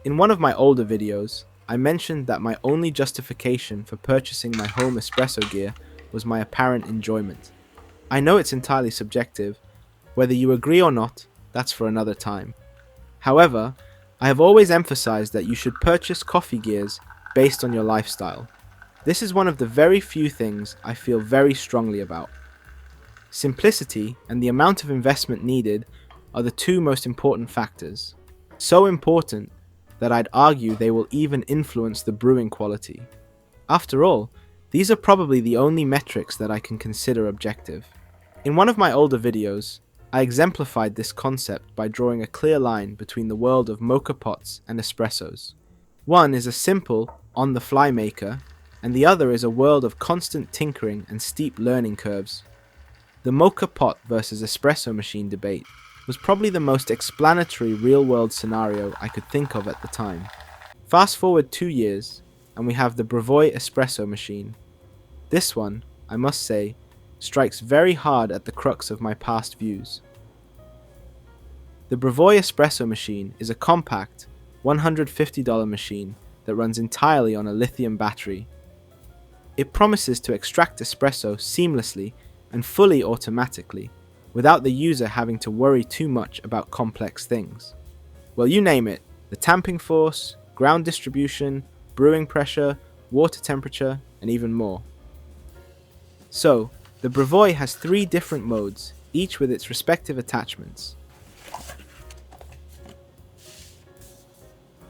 In one of my older videos, I mentioned that my only justification for purchasing my home espresso gear was my apparent enjoyment. I know it's entirely subjective. Whether you agree or not, that's for another time. However, I have always emphasized that you should purchase coffee gears based on your lifestyle. This is one of the very few things I feel very strongly about. Simplicity and the amount of investment needed are the two most important factors. So important that I'd argue they will even influence the brewing quality. After all, these are probably the only metrics that I can consider objective. In one of my older videos, I exemplified this concept by drawing a clear line between the world of mocha pots and espressos. One is a simple, on-the-fly maker, and the other is a world of constant tinkering and steep learning curves. The mocha pot versus espresso machine debate was probably the most explanatory real-world scenario I could think of at the time. Fast forward 2 years, and we have the Brevoy espresso machine. This one, I must say, strikes very hard at the crux of my past views. The Brevoy espresso machine is a compact, $150 machine that runs entirely on a lithium battery. It promises to extract espresso seamlessly and fully automatically, without the user having to worry too much about complex things. Well, you name it, the tamping force, ground distribution, brewing pressure, water temperature, and even more. So, the Brevoy has 3 different modes, each with its respective attachments.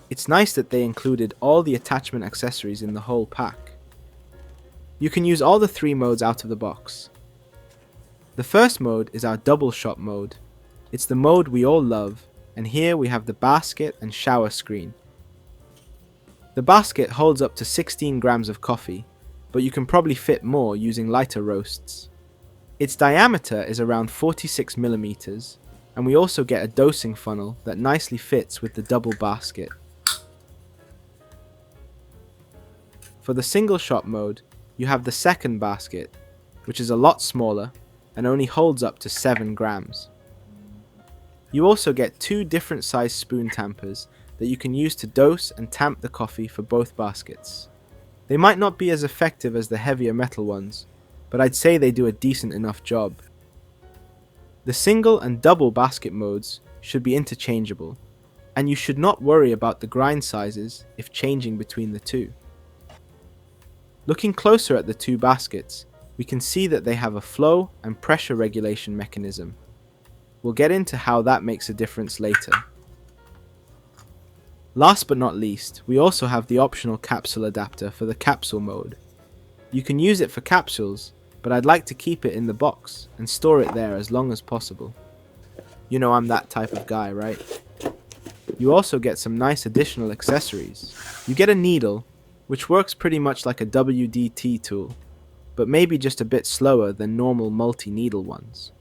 It's nice that they included all the attachment accessories in the whole pack. You can use all the 3 modes out of the box. The first mode is our double shot mode. It's the mode we all love, and here we have the basket and shower screen. The basket holds up to 16 grams of coffee, but you can probably fit more using lighter roasts. Its diameter is around 46 millimeters, and we also get a dosing funnel that nicely fits with the double basket. For the single shot mode, you have the second basket, which is a lot smaller and only holds up to 7 grams. You also get 2 different size spoon tampers that you can use to dose and tamp the coffee for both baskets. They might not be as effective as the heavier metal ones, but I'd say they do a decent enough job. The single and double basket modes should be interchangeable, and you should not worry about the grind sizes if changing between the two. Looking closer at the 2 baskets, we can see that they have a flow and pressure regulation mechanism. We'll get into how that makes a difference later. Last but not least, we also have the optional capsule adapter for the capsule mode. You can use it for capsules, but I'd like to keep it in the box and store it there as long as possible. You know I'm that type of guy, right? You also get some nice additional accessories. You get a needle, which works pretty much like a WD-T tool, but maybe just a bit slower than normal multi-needle ones.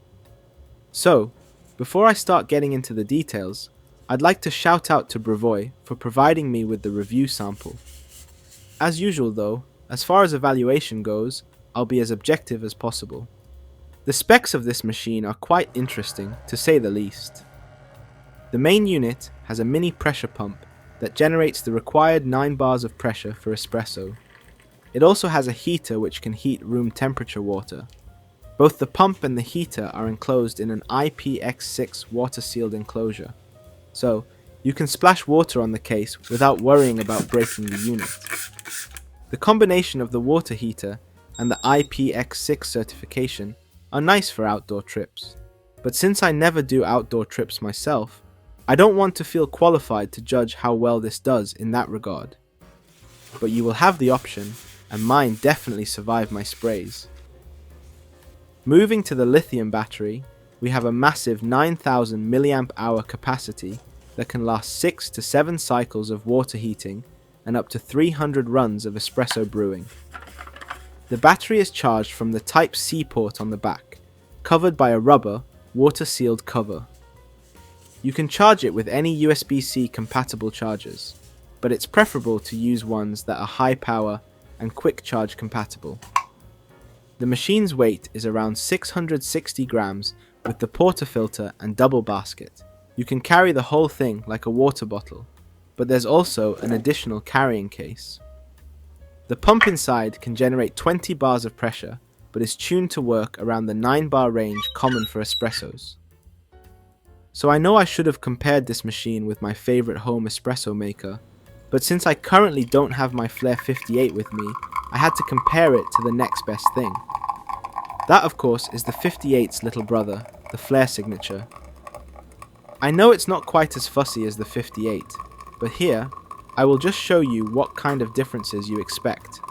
So, before I start getting into the details, I'd like to shout out to Brevoy for providing me with the review sample. As usual though, as far as evaluation goes, I'll be as objective as possible. The specs of this machine are quite interesting, to say the least. The main unit has a mini pressure pump that generates the required 9 bars of pressure for espresso. It also has a heater which can heat room temperature water. Both the pump and the heater are enclosed in an IPX6 water-sealed enclosure, so you can splash water on the case without worrying about breaking the unit. The combination of the water heater and the IPX6 certification are nice for outdoor trips, but since I never do outdoor trips myself, I don't want to feel qualified to judge how well this does in that regard. But you will have the option, and mine definitely survived my sprays. Moving to the lithium battery, we have a massive 9,000 mAh capacity that can last 6 to 7 cycles of water heating and up to 300 runs of espresso brewing. The battery is charged from the Type-C port on the back, covered by a rubber, water-sealed cover. You can charge it with any USB-C compatible chargers, but it's preferable to use ones that are high power and quick charge compatible. The machine's weight is around 660 grams with the portafilter and double basket. You can carry the whole thing like a water bottle. but there's also an additional carrying case. The pump inside can generate 20 bars of pressure, but is tuned to work around the 9 bar range common for espressos. So I know I should have compared this machine with my favorite home espresso maker, but since I currently don't have my Flair 58 with me, I had to compare it to the next best thing. That of course is the 58's little brother, the Flair Signature. I know it's not quite as fussy as the 58, but here, I will just show you what kind of differences you expect.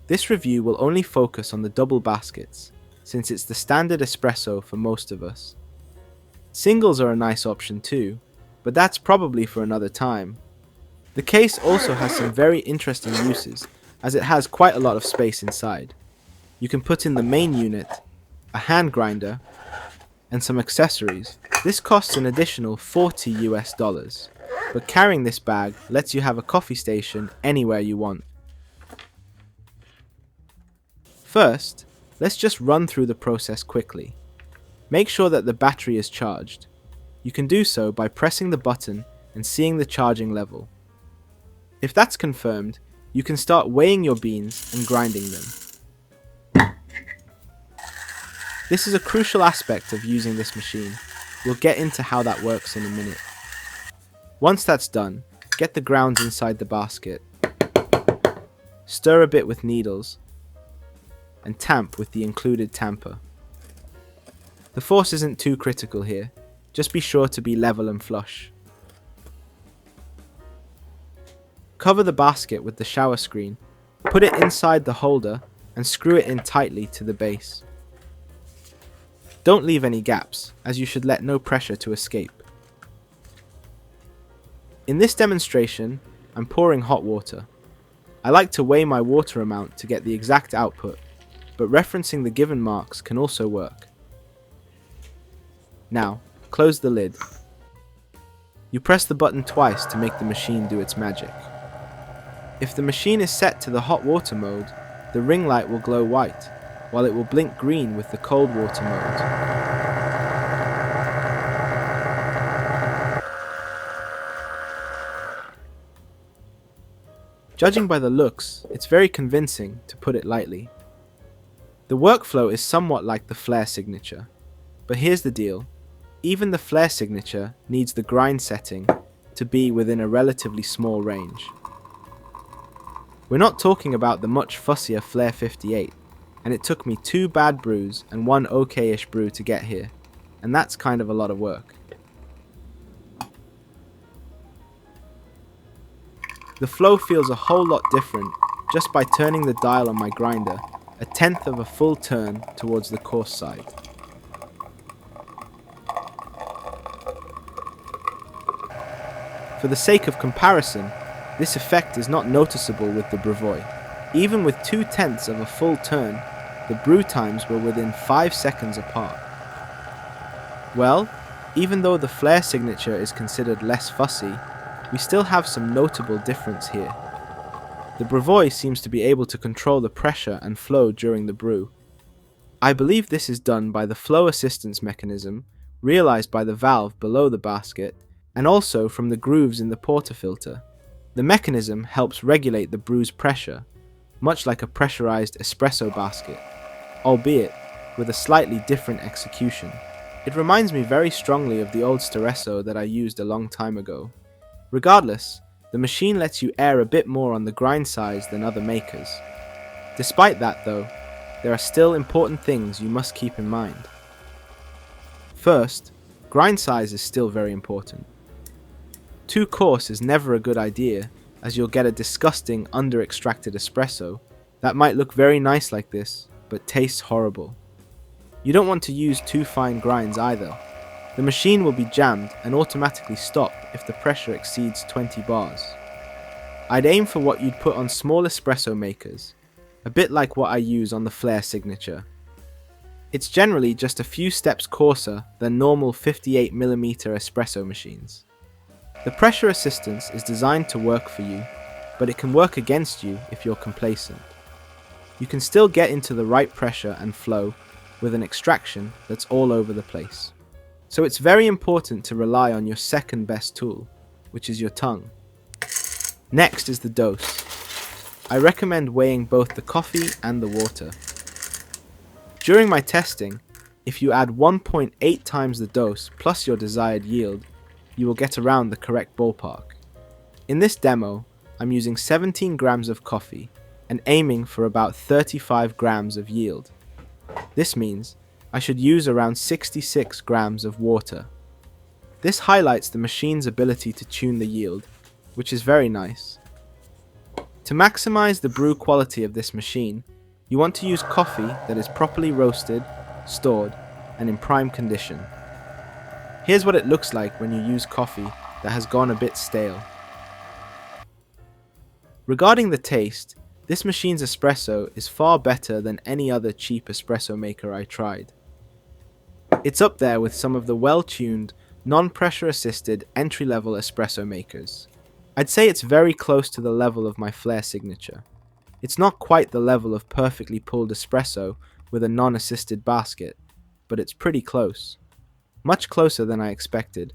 This review will only focus on the double baskets, since it's the standard espresso for most of us. Singles are a nice option too, but that's probably for another time. The case also has some very interesting uses, as it has quite a lot of space inside. You can put in the main unit, a hand grinder, and some accessories. This costs an additional $40 US, but carrying this bag lets you have a coffee station anywhere you want. First, let's just run through the process quickly. Make sure that the battery is charged. You can do so by pressing the button and seeing the charging level. If that's confirmed, you can start weighing your beans and grinding them. This is a crucial aspect of using this machine. We'll get into how that works in a minute. Once that's done, get the grounds inside the basket. Stir a bit with needles and tamp with the included tamper. The force isn't too critical here, just be sure to be level and flush. Cover the basket with the shower screen, put it inside the holder and screw it in tightly to the base. Don't leave any gaps, as you should let no pressure to escape. In this demonstration, I'm pouring hot water. I like to weigh my water amount to get the exact output, but referencing the given marks can also work. Now, close the lid. You press the button twice to make the machine do its magic. If the machine is set to the hot water mode, the ring light will glow white, while it will blink green with the cold water mode. Judging by the looks, it's very convincing, to put it lightly. The workflow is somewhat like the Flair Signature, but here's the deal. Even the Flair Signature needs the grind setting to be within a relatively small range. We're not talking about the much fussier Flair 58, and it took me 2 bad brews and 1 okay-ish brew to get here, and that's kind of a lot of work. The flow feels a whole lot different just by turning the dial on my grinder a tenth of a full turn towards the coarse side. For the sake of comparison, this effect is not noticeable with the Brevoy. Even with 2/10 of a full turn, the brew times were within 5 seconds apart. Well, even though the Flair Signature is considered less fussy, we still have some notable difference here. The Brevoy seems to be able to control the pressure and flow during the brew. I believe this is done by the flow assistance mechanism, realized by the valve below the basket, and also from the grooves in the portafilter. The mechanism helps regulate the brew's pressure, much like a pressurized espresso basket, albeit with a slightly different execution. It reminds me very strongly of the old Espresso that I used a long time ago. Regardless, the machine lets you err a bit more on the grind size than other makers. Despite that though, there are still important things you must keep in mind. First, grind size is still very important. Too coarse is never a good idea, as you'll get a disgusting under-extracted espresso that might look very nice like this, but tastes horrible. You don't want to use too fine grinds either. The machine will be jammed and automatically stop if the pressure exceeds 20 bars. I'd aim for what you'd put on small espresso makers, a bit like what I use on the Flair Signature. It's generally just a few steps coarser than normal 58mm espresso machines. The pressure assistance is designed to work for you, but it can work against you if you're complacent. You can still get into the right pressure and flow with an extraction that's all over the place. So it's very important to rely on your second best tool, which is your tongue. Next is the dose. I recommend weighing both the coffee and the water. During my testing, if you add 1.8 times the dose plus your desired yield, you will get around the correct ballpark. In this demo, I'm using 17 grams of coffee and aiming for about 35 grams of yield. This means I should use around 66 grams of water. This highlights the machine's ability to tune the yield, which is very nice. To maximize the brew quality of this machine, you want to use coffee that is properly roasted, stored, and in prime condition. Here's what it looks like when you use coffee that has gone a bit stale. Regarding the taste, this machine's espresso is far better than any other cheap espresso maker I tried. It's up there with some of the well-tuned, non-pressure assisted entry-level espresso makers. I'd say it's very close to the level of my Flair signature. It's not quite the level of perfectly pulled espresso with a non-assisted basket, but it's pretty close. Much closer than I expected.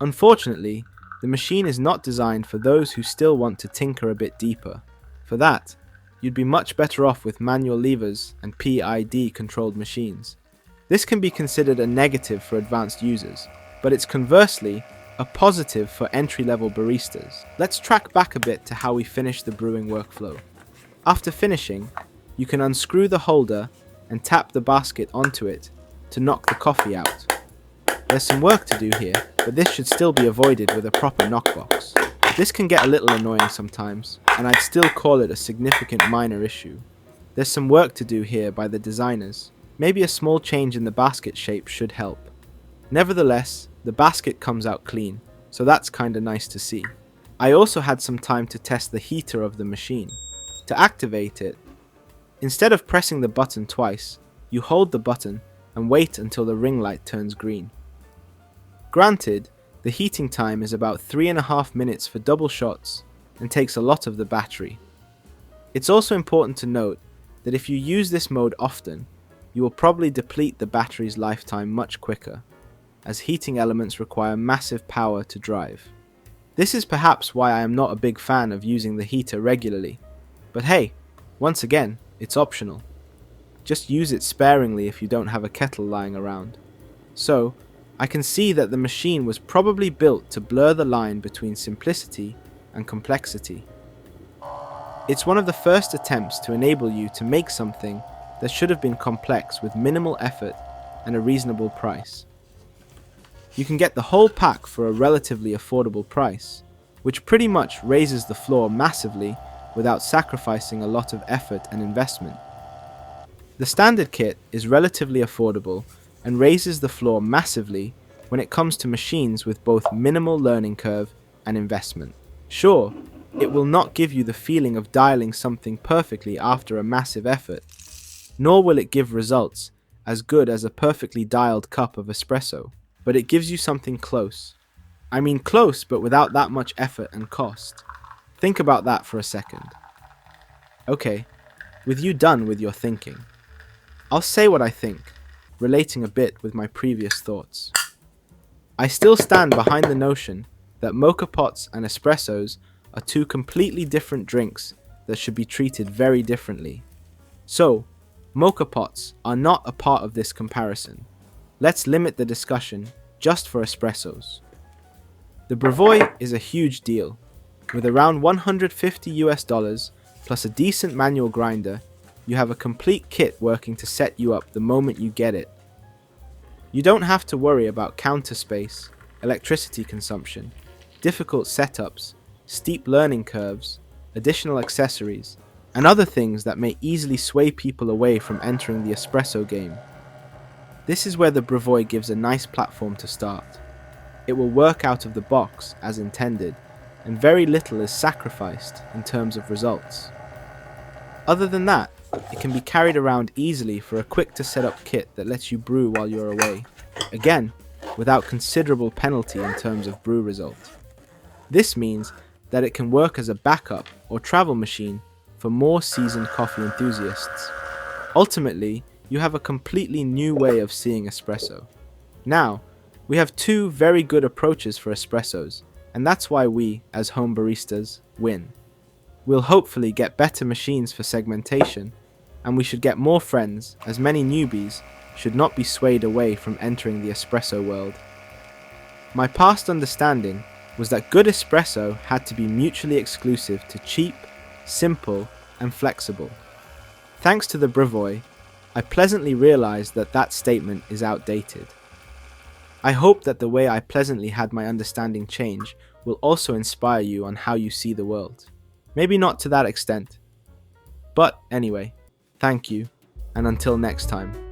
Unfortunately, the machine is not designed for those who still want to tinker a bit deeper. For that, you'd be much better off with manual levers and PID controlled machines. This can be considered a negative for advanced users, but it's conversely a positive for entry-level baristas. Let's track back a bit to how we finish the brewing workflow. After finishing, you can unscrew the holder and tap the basket onto it to knock the coffee out. There's some work to do here, but this should still be avoided with a proper knockbox. This can get a little annoying sometimes, and I'd still call it a significant minor issue. There's some work to do here by the designers. Maybe a small change in the basket shape should help. Nevertheless, the basket comes out clean, so that's kinda nice to see. I also had some time to test the heater of the machine. To activate it, instead of pressing the button twice, you hold the button and wait until the ring light turns green. Granted, the heating time is about 3.5 minutes for double shots and takes a lot of the battery. It's also important to note that if you use this mode often, you will probably deplete the battery's lifetime much quicker, as heating elements require massive power to drive. This is perhaps why I am not a big fan of using the heater regularly, but hey, once again, it's optional. Just use it sparingly if you don't have a kettle lying around. So, I can see that the machine was probably built to blur the line between simplicity and complexity. It's one of the first attempts to enable you to make something that should have been complex with minimal effort and a reasonable price. You can get the whole pack for a relatively affordable price, which pretty much raises the floor massively without sacrificing a lot of effort and investment. The standard kit is relatively affordable and raises the floor massively when it comes to machines with both minimal learning curve and investment. Sure, it will not give you the feeling of dialing something perfectly after a massive effort, nor will it give results as good as a perfectly dialed cup of espresso, but it gives you something close. I mean close, but without that much effort and cost. Think about that for a second. Okay, with you done with your thinking, I'll say what I think, relating a bit with my previous thoughts. I still stand behind the notion that mocha pots and espressos are two completely different drinks that should be treated very differently. So, mocha pots are not a part of this comparison. Let's limit the discussion just for espressos. The Brevoy is a huge deal. With around $150 plus a decent manual grinder, you have a complete kit working to set you up the moment you get it. You don't have to worry about counter space, electricity consumption, difficult setups, steep learning curves, additional accessories, and other things that may easily sway people away from entering the espresso game. This is where the Brevoy gives a nice platform to start. It will work out of the box as intended, and very little is sacrificed in terms of results. Other than that, it can be carried around easily for a quick to set up kit that lets you brew while you're away, again, without considerable penalty in terms of brew result. This means that it can work as a backup or travel machine for more seasoned coffee enthusiasts. Ultimately, you have a completely new way of seeing espresso. Now, we have two very good approaches for espressos, And that's why we, as home baristas, win. We'll hopefully get better machines for segmentation, and we should get more friends, as many newbies should not be swayed away from entering the espresso world. My past understanding was that good espresso had to be mutually exclusive to cheap, simple, and flexible. Thanks to the Brevoy, I pleasantly realized that that statement is outdated. I hope that the way I pleasantly had my understanding change will also inspire you on how you see the world. Maybe not to that extent. But anyway, thank you, and until next time.